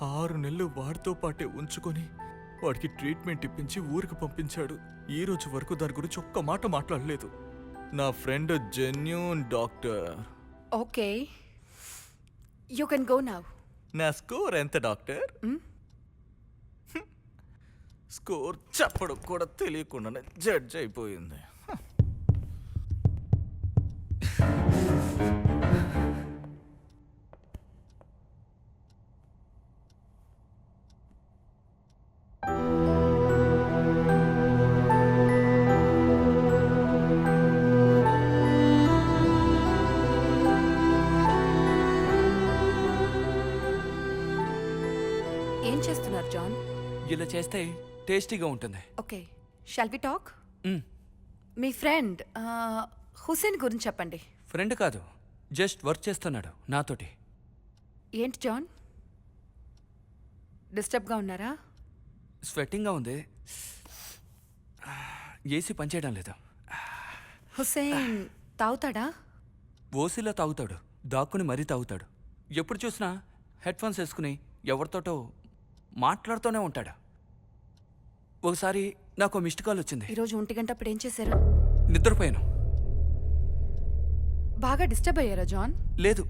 6 నెలలు వాడితో పాటే ఉంచుకొని వాడికి ట్రీట్మెంట్ ఇప్పించి ఊరికి పంపించాడు. ఈ రోజు వరకు దాని గురించి ఒక్క మాట మాట్లాడలేదు. నా friend genuine doctor. Okay, you can go now. నా స్కోర్ ఎంత డాక్టర్? స్కోర్ చెప్పడం కూడా తెలియకుండానే జడ్జ్ అయిపోయింది. ఏం చేస్తున్నారు జాన్? ఇలా చేస్తే టేస్టీగా ఉంటుంది. Okay, shall we talk? Hmm. మీ ఫ్రెండ్ హుసేన్ గురించి చెప్పండి. ఫ్రెండ్ కాదు, జస్ట్ వర్క్ చేస్తున్నాడు నాతోటి. ఏంటి జాన్, డిస్టర్బ్గా ఉన్నారా? స్వెట్టింగ్గా ఉంది. ఏసీ పనిచేయడం లేదు. హుసేన్ తాగుతాడా? ఓసీలో తాగుతాడు, దాక్కుని మరీ తాగుతాడు. ఎప్పుడు చూసినా హెడ్ ఫోన్స్ వేసుకుని ఎవరితోటో మాట్లాడుతూనే ఉంటాడు. ఒకసారి నాకు మిస్డ్ కాల్ వచ్చింది. ఈరోజు 1 గంట అప్పుడు ఏం చేశారు? నిద్రపోయాను. బాగా డిస్టర్బ్ అయ్యారా జాన్? లేదు.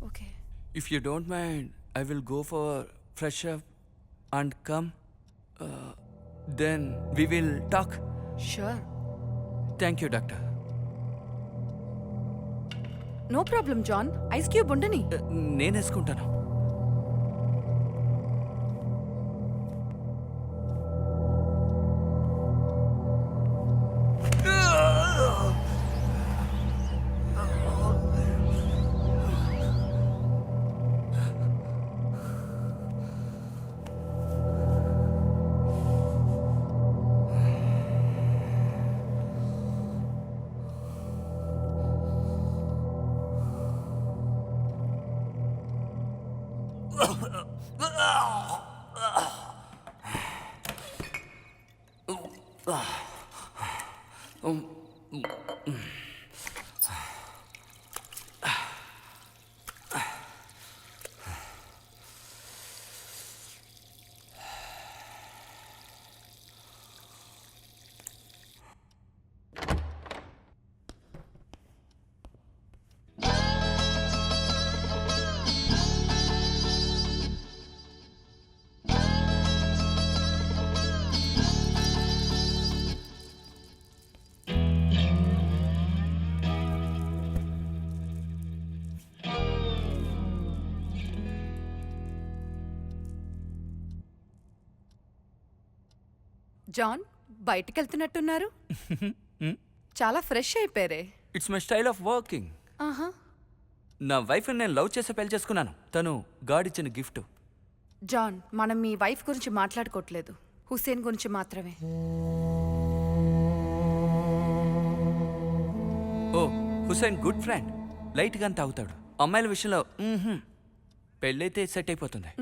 Okay, if you don't mind I will go for fresh up and come, then we will talk. Sure. Thank you doctor. No problem John, ice cube ఉండని. నేను వేసుకుంటాను. జాన్, బయటికి వెళ్తున్నట్టున్నారు. చాలా ఫ్రెష్ అయిపోయారే. It's my style of working. ఆహా. నా వైఫ్ని నేను లవ్ చేసి పెళ్లి చేసుకున్నాను. తను గాడిచ్చిన గిఫ్ట్. జాన్, మనం మీ వైఫ్ గురించి మాట్లాడుకోవట్లేదు, హుసేన్ గురించి మాత్రమే. ఓ, హుసేన్ గుడ్ ఫ్రెండ్. లైట్గా తాగుతాడు. అమ్మాయిల విషయంలో పెళ్ళైతే సెట్ అయిపోతుంది.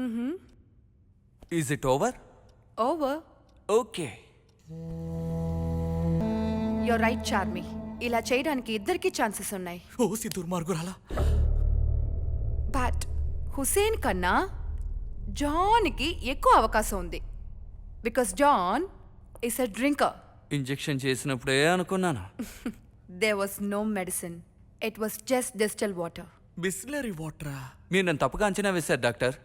Is it over? Over. Okay. You're right Charmi. ఇలా చేయడానికి ఇద్దరికీ ఛాన్సెస్ ఉన్నాయి. ఓసి దుర్మార్గురాలా. బట్ హుసేన్ కన్నా జాన్కి ఎక్కువ అవకాశం ఉంది because John is a drinker. Injection చేసినప్పుడే అనుకున్నాను. There was no medicine, it was just distil water. Bisleri వాటరా? మీరు నన్ను తప్పుగా అంచనా వేశారు డాక్టర్.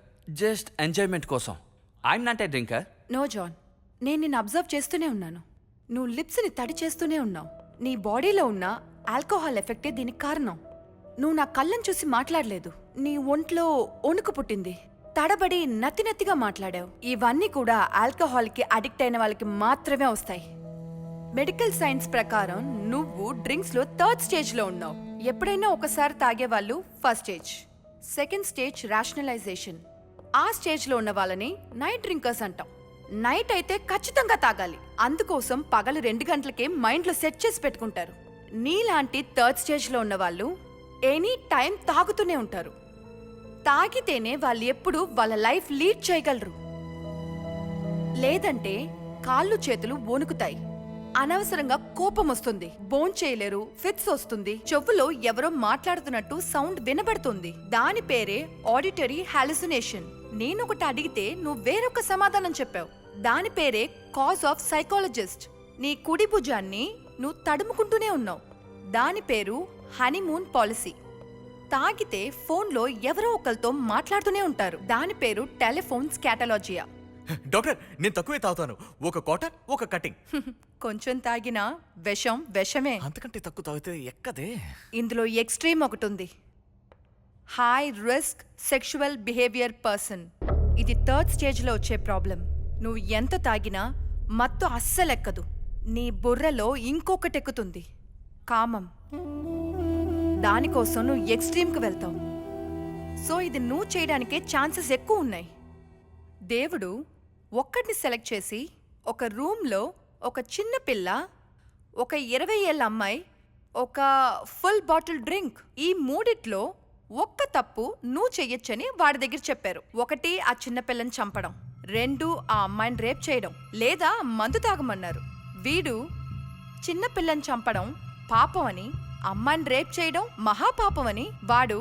జస్ట్ ఎంజాయ్మెంట్ కోసం. I'm not a drinker. No John, నేను నిన్ను అబ్జర్వ్ చేస్తూనే ఉన్నాను. నువ్వు లిప్స్ని తడి చేస్తూనే ఉన్నావు. నీ బాడీలో ఉన్న ఆల్కహాల్ ఎఫెక్టే దీనికి కారణం. నువ్వు నా కళ్ళని చూసి మాట్లాడలేదు. నీ ఒంట్లో వణుకు పుట్టింది. తడబడి నత్తినత్తిగా మాట్లాడావు. ఇవన్నీ కూడా ఆల్కహాల్కి అడిక్ట్ అయిన వాళ్ళకి మాత్రమే వస్తాయి. మెడికల్ సైన్స్ ప్రకారం నువ్వు డ్రింక్స్లో థర్డ్ స్టేజ్లో ఉన్నావు. ఎప్పుడైనా ఒకసారి తాగేవాళ్ళు first stage, second stage rationalisation. ఆ స్టేజ్లో ఉన్న వాళ్ళని నైట్ డ్రింకర్స్ అంటాం. నైట్ అయితే ఖచ్చితంగా తాగాలి. అందుకోసం పగలు 2 గంటలకే మైండ్లో సెట్ చేసి పెట్టుకుంటారు. నీలాంటి థర్డ్ స్టేజ్లో ఉన్న వాళ్ళు ఎనీ టైం తాగుతూనే ఉంటారు. తాగితేనే వాళ్ళు ఎప్పుడు వాళ్ళ లైఫ్ లీడ్ చేయగలరు. లేదంటే కాళ్ళు చేతులు వణుకుతాయి, అనవసరంగా కోపం వస్తుంది, భోంచేయలేరు, ఫిట్స్ వస్తుంది, చెవులో ఎవరో మాట్లాడుతున్నట్టు సౌండ్ వినబడుతుంది. దాని పేరే ఆడిటరీ హాలుసినేషన్. నేనొకటి అడిగితే నువ్వు వేరొక సమాధానం చెప్పావు. దాని పేరే కాజ్ ఆఫ్ సైకాలజిస్ట్. నీ కుడి భుజాన్ని నువ్వు తడుముకుంటూనే ఉన్నావు. దాని పేరు హనీమూన్ పాలసీ. తాగితే ఫోన్లో ఎవరో ఒకరితో మాట్లాడుతూనే ఉంటారు. దాని పేరు టెలిఫోన్ స్కాటలాజియా. డాక్టర్, నేను తక్కువే తాగుతాను. ఒక క్వార్టర్, ఒక కటింగ్. కొంచెం తాగినా విషం విషమే. అంతకంటే తక్కువ తాగితే ఎక్కదే. ఇందులో ఎక్స్ట్రీమ్ ఒకటి ఉంది, high risk sexual behaviour person. ఇది థర్డ్ స్టేజ్లో వచ్చే ప్రాబ్లం. నువ్వు ఎంత తాగినా మత్తు అస్సలెక్కదు. నీ బుర్రలో ఇంకొకటి ఎక్కుతుంది, కామం. దానికోసం నువ్వు ఎక్స్ట్రీమ్కి వెళ్తావు. సో ఇది నువ్వు చేయడానికే ఛాన్సెస్ ఎక్కువ ఉన్నాయి. దేవుడు ఒక్కడిని సెలెక్ట్ చేసి ఒక రూమ్లో ఒక చిన్న పిల్ల, ఒక 20 ఏళ్ళ అమ్మాయి, ఒక ఫుల్ బాటిల్ డ్రింక్, ఈ మూడిట్లో ఒక్క తప్పు నువ్వు చెయ్యొచ్చని వాడి దగ్గర చెప్పారు. 1 ఆ చిన్న పిల్లని చంపడం, 2 ఆ అమ్మాయిని రేప్ చేయడం, లేదా మందు తాగమన్నారు. వీడు చిన్న పిల్లని చంపడం పాపం అని, అమ్మాయిని రేప్ చేయడం మహాపాపం అని వాడు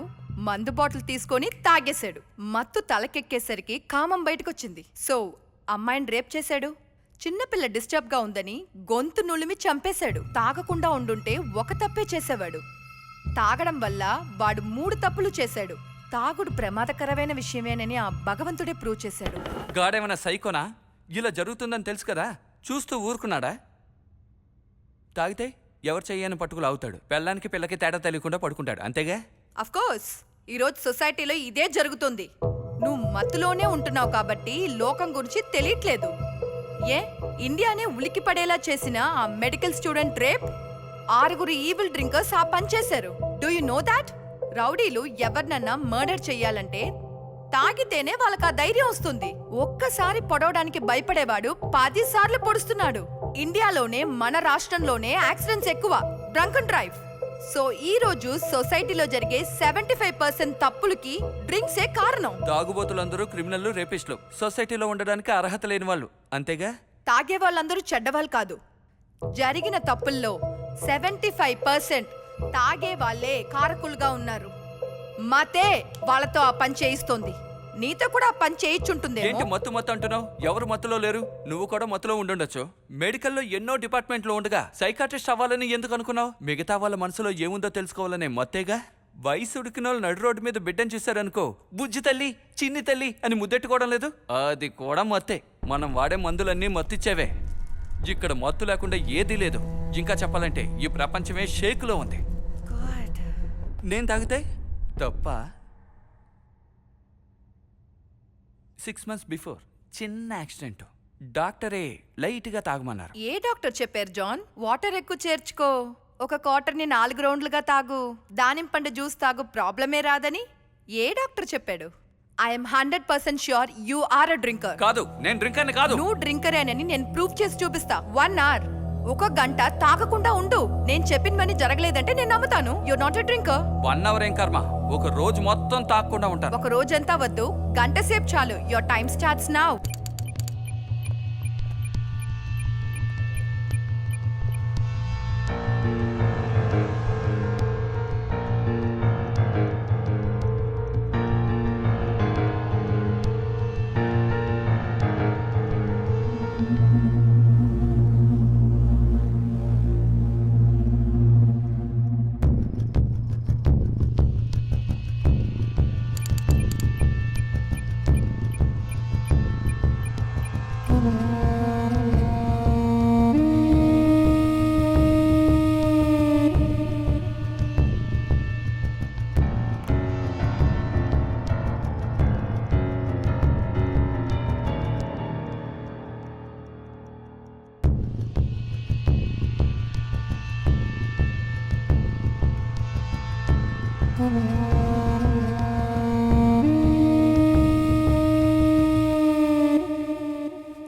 మందు బాటిల్ తీసుకొని తాగేశాడు. మత్తు తలకెక్కేసరికి కామం బయటకొచ్చింది. సో అమ్మాయిని రేప్ చేశాడు. చిన్నపిల్ల డిస్టర్బ్ గా ఉందని గొంతు నులిమి చంపేశాడు. తాగకుండా ఉండుంటే ఒక తప్పే చేసేవాడు. తాగడం వల్ల వాడు 3 తప్పులు చేశాడు. తాగుడు ప్రమాదకరమైన విషయమేనని ఆ భగవంతుడే ప్రూవ్ చేశాడు. గాడేమన్నా సైకోనా? ఇలా జరుగుతుందని తెలుసు కదా, చూస్తూ ఊరుకున్నాడా? తాగితే ఎవరు చెయ్యని పట్టుకులు అవుతాడు. పెళ్ళానికి పిల్లకి తేడా తెలియకుండా పడుకుంటాడు, అంతేగా? అఫ్కోర్స్ ఈరోజు సొసైటీలో ఇదే జరుగుతుంది. నువ్వు మత్తులోనే ఉంటున్నావు కాబట్టి లోకం గురించి తెలియట్లేదు. ఇండియానే ఉలికి పడేలా చేసిన ఆ medical student rape, 6 evil drinkers ఆ పని చేశారు. Do you know that? రౌడీలు ఎవరినన్నా మర్డర్ చెయ్యాలంటే తాగితేనే వాళ్ళకి ఆ ధైర్యం వస్తుంది. ఒక్కసారి పొడవడానికి భయపడేవాడు 10 సార్లు పొడుస్తున్నాడు. ఇండియాలోనే మన రాష్ట్రంలోనే యాక్సిడెంట్స్ ఎక్కువ, డ్రంక్ అండ్ డ్రైవ్. సో ఈ రోజు సొసైటీలో జరిగే 75% తప్పులకి డ్రింక్సే కారణం. తాగుబోతులందరూ క్రిమినల్, రేపిస్టులు, సొసైటీలో ఉండడానికి అర్హత లేని వాళ్ళు, అంతేగా? తాగే వాళ్ళందరూ చెడ్డవాళ్ళు కాదు. జరిగిన తప్పుల్లో 75% తాగే వాళ్ళే కారకులుగా ఉన్నారు. మతే వాళ్ళతో ఆ పని చేయిస్తోంది. నీతో కూడా ఆ పని చేయించుంటుందేమో. ఏంటి మత్తు అంటున్నావు? ఎవరు మత్తులో లేరు? నువ్వు కూడా మత్తులో ఉండుండొచ్చు. మెడికల్లో ఎన్నో డిపార్ట్మెంట్లు ఉండగా సైకాట్రిస్ట్ అవ్వాలని ఎందుకు అనుకున్నావు? మిగతా వాళ్ళ మనసులో ఏముందో తెలుసుకోవాలనే మత్తేగా. వయసు ఉడికిన వాళ్ళు నడు రోడ్డు మీద బిడ్డను చూశారనుకో, బుజ్జి తల్లి, చిన్ని తల్లి అని ముద్దెట్టుకోవడం లేదు, అది కూడా మత్తే. మనం వాడే మందులన్నీ మత్తిచ్చేవే. ఇక్కడ మత్తు లేకుండా ఏదీ లేదు. ఇంకా చెప్పాలంటే ఈ ప్రపంచమే షేకులో ఉంది. నేను తాగితే తప్ప? 6 months బిఫోర్ చిన్న యాక్సిడెంట్. డాక్టరే లైట్గా తాగమన్నారు. ఏ డాక్టర్ చెప్పారు జాన్? వాటర్ ఎక్కువ చేర్చుకో, ఒక క్వార్టర్ని 4 రౌండ్లుగా తాగు, దానింపండు జ్యూస్ తాగు, ప్రాబ్లమే రాదని ఏ డాక్టర్ చెప్పాడు? I'm 100% sure you are a drinker. కాదు, నేను డ్రింకర్ని కాదు. నువ్వు డ్రింకరేనని నేను ప్రూవ్ చేసి చూపిస్తా. 1 hour, 1 గంట తాగకుండా ఉండు. నేను చెప్పినవన్నీ జరగలేదంటే నేను నమ్ముతాను. You not a drinker. 1 hour ఏం కర్మ, ఒక రోజు మొత్తం తాగకుండా ఉంటాను. ఒక రోజంతా వద్దు, గంట సేపు చాలు. Your time starts now.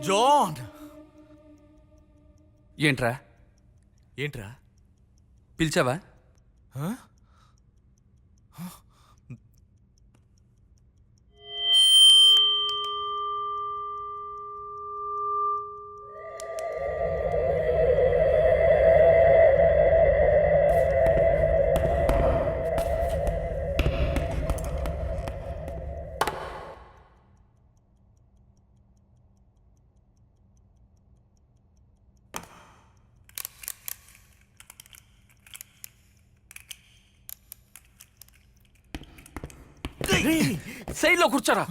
John ఏంట్రా ఏంట్రా పిలిచావా? హ? సైడ్లో కూర్చోరా.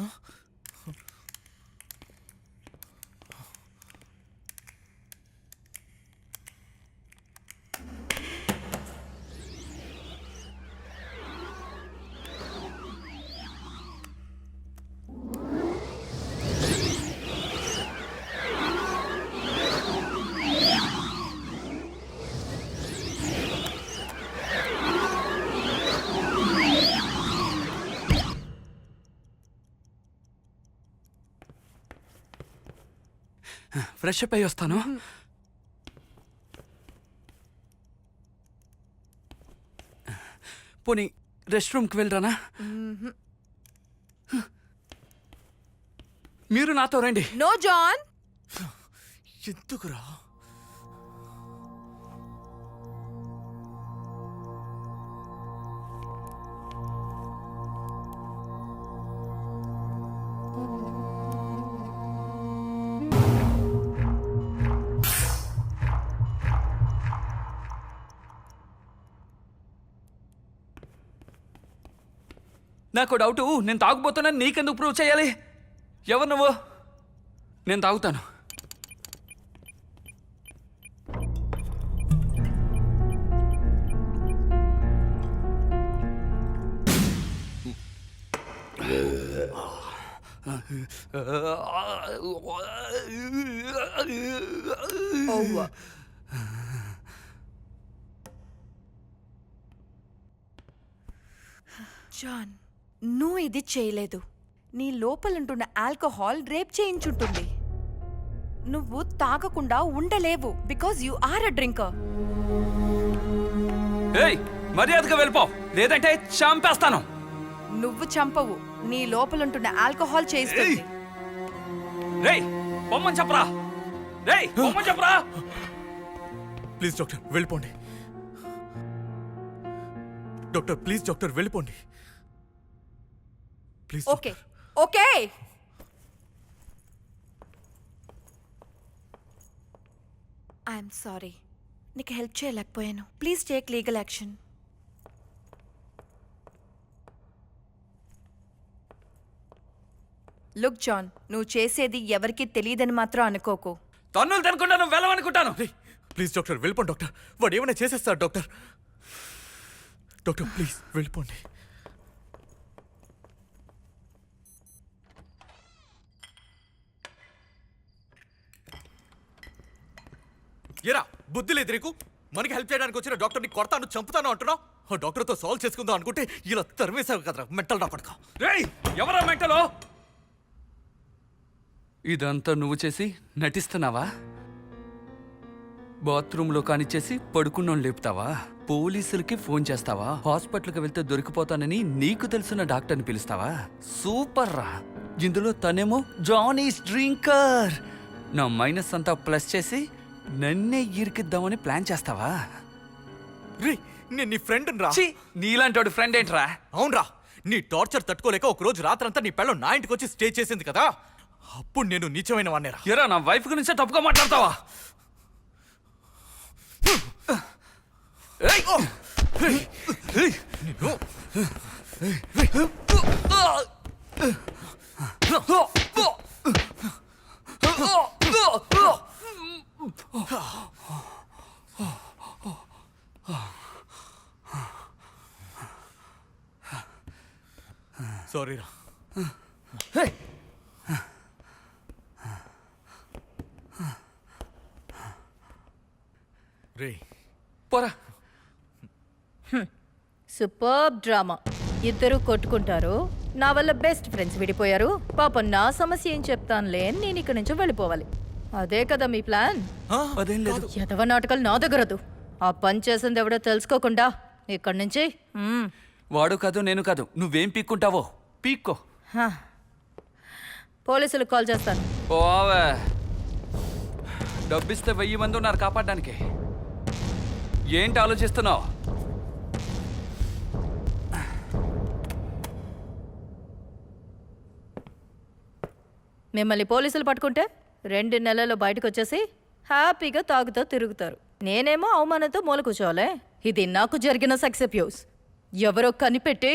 ఫ్రెష్ అప్ అయ్యి వస్తాను. పోనీ రెస్ట్ రూమ్కి వెళ్ళరానా? మీరు నాతో రండి. No John. ఎందుకురా? నాకు డౌటు, నేను తాగుపోతున్నాను నీకెందుకు ప్రూవ్ చేయాలి? ఎవరు నువ్వు? నేను తాగుతాను. జాన్, నువ్వు ఇది చేయలేదు. నీ లోపలుంటున్న ఆల్కహాల్ రేప్ చేయించుంటుంది. నువ్వు తాగకుండా ఉండలేవు because you are a drinker. ఏయ్, మర్యాదగా వెళ్ళిపో, లేదంటే చంపేస్తాను. నువ్వు చంపవు, నీ లోపలుంటున్న ఆల్కహాల్ చేయిస్తుంది. రేయ్, పొమ్మని చెప్పరా. రేయ్, పొమ్మని చెప్పరా. ప్లీజ్ డాక్టర్ వెళ్ళిపోండి. డాక్టర్ ప్లీజ్, డాక్టర్ వెళ్ళిపోండి please. Okay okay. I'm sorry, నీకు హెల్ప్ చేయలేకపోయాను. Please take legal action. Look John, నువ్వు చేసేది ఎవరికీ తెలియదని మాత్రం అనుకోకు. తన్నులు తినకుండా నువ్వు వెళ్ళవనుకుంటాను. ప్లీజ్ డాక్టర్ వెళ్ళిపోండి. డాక్టర్ వాడు ఏమైనా చేసేస్తాడు. డాక్టర్ డాక్టర్ ప్లీజ్ వెళ్ళిపోండి. ఏరా బుద్ధి లేదు నీకు? మనకి హెల్ప్ చేయడానికి వచ్చిన డాక్టర్ని కొడతాను చంపుతాను అంటున్నావు. ఆ డాక్టర్తో సాల్వ్ చేసుకుందాం అనుకుంటే ఇలా తరివేశావు కదరా మెంటల్ రా పడక. రేయ్, ఎవరా మెంటలో? ఇదంతా నువ్వు చేసి నటిస్తున్నావా? బాత్రూంలో కానిచ్చేసి పడుకున్నోని లేపుతావా? పోలీసులకి ఫోన్ చేస్తావా? హాస్పిటల్కి వెళ్తే దొరికిపోతానని నీకు తెలిసిన డాక్టర్ని పిలుస్తావా? సూపర్ రా. ఇందులో తనేమో జానీస్ డ్రింకర్. నా మైనస్ అంతా ప్లస్ చేసి నన్నే ఇరికిద్దామని ప్లాన్ చేస్తావా? రే నేను నీ ఫ్రెండ్ రా. ఛీ, నీలాంటి ఫ్రెండ్ ఏంట్రా? అవునరా, నీ టార్చర్ తట్టుకోలేక ఒక రోజు రాత్రంతా నీ పెళ్ళం నా ఇంటికి వచ్చి స్టే చేసింది కదా, అప్పుడు నేను నీచమైన వాణ్ణేరా. ఎరా, నా వైఫ్ గురించే తప్పుగా మాట్లాడతావా? సారీ రా. రే పోరా. Super drama. ఇద్దరు కొట్టుకుంటారు, నా వల్ల బెస్ట్ ఫ్రెండ్స్ విడిపోయారు. పాపం నా సమస్య ఏం చెప్తానులే అని నేను ఇక్కడి నుంచి వెళ్ళిపోవాలి. అదే కదా మీ ప్లాన్? ఆ, అదేం లేదు. ఎదవ నాటకాలు నా దగ్గరదు. ఆ పని చేసింది ఎవడో తెలుసుకోకుండా ఇక్కడి నుంచి వాడు కాదు నేను కాదు, నువ్వేం పీక్కుంటావో పీక్కో. హా. పోలీసులకు కాల్ చేస్తాను. ఓవే, డబ్బిస్తే 1000 మంది ఉన్నారు కాపాడడానికి. ఏంటి ఆలోచిస్తున్నావు? మిమ్మల్ని పోలీసులు పట్టుకుంటే 2 నెలల్లో బయటకు వచ్చేసి హ్యాపీగా తాగుతూ తిరుగుతారు. నేనేమో అవమానంతో మూల కూర్చోవాలే. ఇది నాకు జరిగిన సక్సెస్. ఎవరో కనిపెట్టి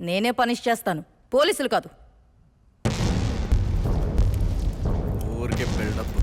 నేనే పనిష్ చేస్తాను, పోలీసులు కాదు. ఊరికే బిల్డప్.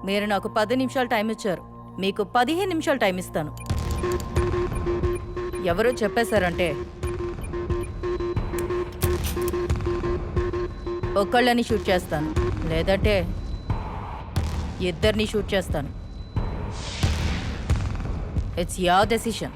మీరు నాకు 10 నిమిషాలు టైం ఇచ్చారు, మీకు 15 నిమిషాలు టైం ఇస్తాను. ఎవరో చెప్పేశారంటే ఒకళ్ళని షూట్ చేస్తాను, లేదంటే ఇద్దరిని షూట్ చేస్తాను. It's your decision.